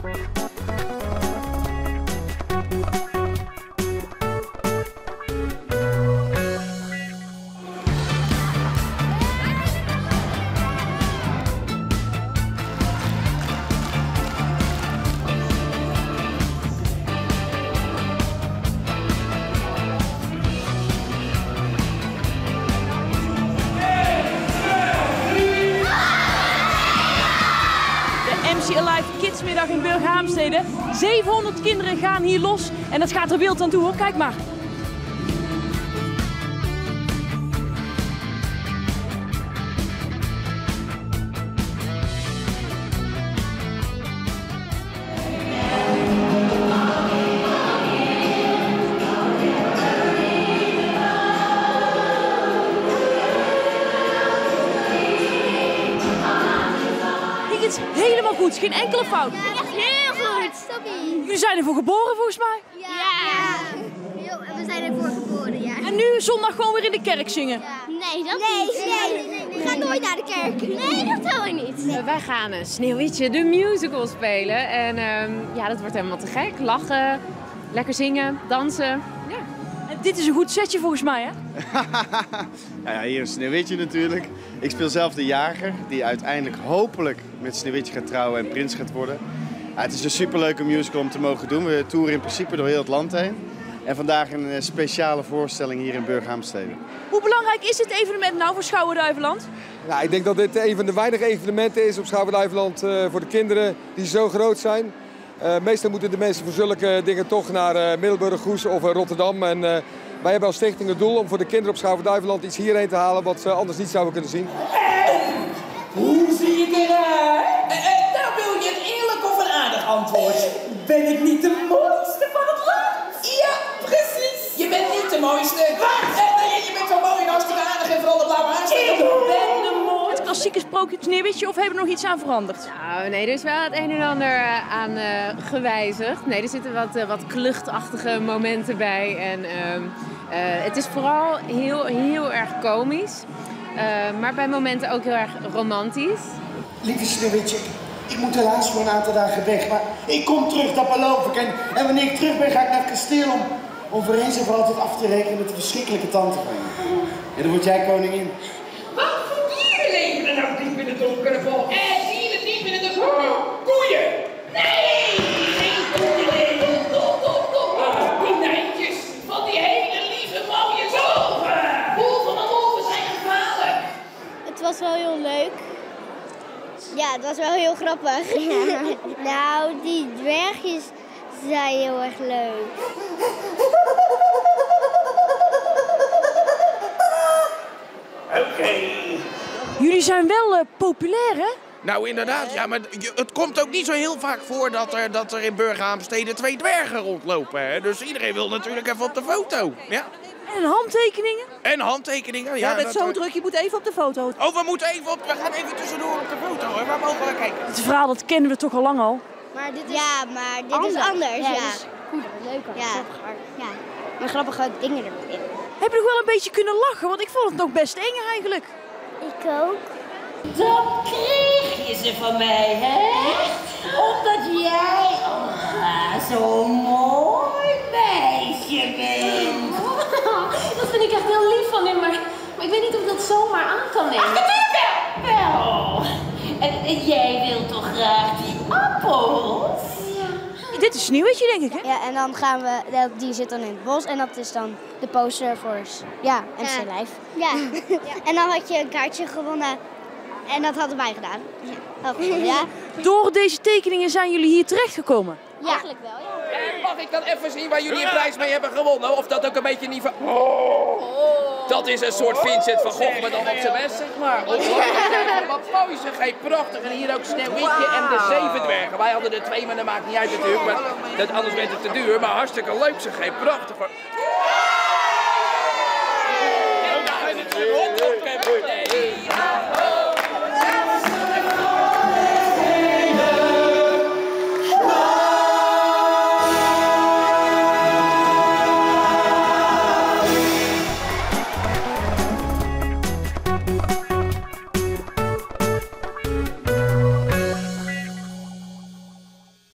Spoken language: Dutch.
MC Alive Kidsmiddag in Burghaamstede. 700 kinderen gaan hier los en dat gaat er wild aan toe hoor, kijk maar. Helemaal goed, geen enkele fout. Echt heel goed. Stoppie. Jullie zijn ervoor geboren volgens mij? Ja. We zijn ervoor geboren, ja. En nu zondag gewoon weer in de kerk zingen? Ja. Nee, dat niet. Nee. We gaan nooit naar de kerk. Nee, dat doen we niet. Wij gaan Sneeuwwitje, de musical spelen. En ja, dat wordt helemaal te gek. Lachen, lekker zingen, dansen. Ja. En dit is een goed setje volgens mij, hè? Ja, hier is Sneeuwwitje natuurlijk. Ik speel zelf de jager, die uiteindelijk hopelijk met Sneeuwwitje gaat trouwen en prins gaat worden. Ja, het is een superleuke musical om te mogen doen. We toeren in principe door heel het land heen. En vandaag een speciale voorstelling hier in Burghaamstede. Hoe belangrijk is dit evenement nou voor Schouwen-Duiveland? Nou, ik denk dat dit een van de weinige evenementen is op Schouwen-Duiveland voor de kinderen die zo groot zijn. Meestal moeten de mensen voor zulke dingen toch naar Middelburg, Goes of Rotterdam. En wij hebben als stichting het doel om voor de kinderen op Schouwen-Duiveland iets hierheen te halen wat ze anders niet zouden kunnen zien. Hoe zie ik eruit? Nou, wil je een eerlijk of een aardig antwoord? Ben ik niet de mooiste van het land? Ja, precies. Je bent niet de mooiste. Wat? Nee, je bent wel mooi en hartstikke aardig en vooral de blauwe aanstek. Ik ben de mooiste. Het klassieke sprookje Sneeuwwitje of hebben we nog iets aan veranderd? Nou, nee, er is wel het een en ander aan gewijzigd. Nee, er zitten wat kluchtachtige momenten bij. En het is vooral heel erg komisch. Maar bij momenten ook heel erg romantisch. Lieve Sneeuwwitje, ik moet helaas voor een aantal dagen weg, maar ik kom terug, dat beloof ik. En wanneer ik terug ben, ga ik naar het kasteel om voor eens en voor altijd af te rekenen met de verschrikkelijke tante van je. En dan word jij koningin. Wat voor dieren leven er nou diep in de donkere bol? Dieren diep in de donkere bol? Koeien! Nee! Geen koeien! Konijntjes! Van die hele lieve mooie wolven! Wolven en wolven zijn gevaarlijk! Het was wel heel leuk. Ja, het was wel heel grappig. Nou, die dwergjes zijn heel erg leuk. Oké. Jullie zijn wel populair, hè? Nou inderdaad, ja, maar het komt ook niet zo heel vaak voor dat er in Burghaamstede 2 dwergen rondlopen. Hè? Dus iedereen wil natuurlijk even op de foto. Ja. En handtekeningen? En handtekeningen, ja. Ja, dat is zo druk, je moet even op de foto. Oh, we gaan even tussendoor op de foto. Hè? Waar mogen we kijken? Het verhaal dat kennen we toch al lang al. Maar dit is maar dit is anders. Ja, dus goed, leuker, grappiger. Ja, maar grappige dingen erin. Heb je nog wel een beetje kunnen lachen? Want ik vond het nog best eng eigenlijk. Ik ook. Dan kreeg je ze van mij, hè? Omdat jij zo'n mooi meisje bent. Dat vind ik echt heel lief van hem, maar ik weet niet of ik dat zomaar aan kan nemen. Ach, natuurlijk wel! En jij wilt toch graag die appels? Ja. Dit is Sneeuwwitje, denk ik, hè? Ja, en dan gaan we, die zit dan in het bos en dat is dan de poster voor MC Live. Ja. En dan had je een kaartje gewonnen en dat hadden wij gedaan. Ja. Door deze tekeningen zijn jullie hier terechtgekomen? Ja. Eigenlijk wel, ja. Mag ik dan even zien waar jullie een prijs mee hebben gewonnen? Of dat ook een beetje niet van... Dat is een soort Vincent van Gogh met al op zijn mes, zeg maar. Wat mooi zeg, hey, prachtig. En hier ook Sneeuwwitje en de 7 dwergen. Wij hadden er 2, maar dat maakt niet uit natuurlijk. Maar anders werd het te duur. Maar hartstikke leuk zeg, hey, prachtig.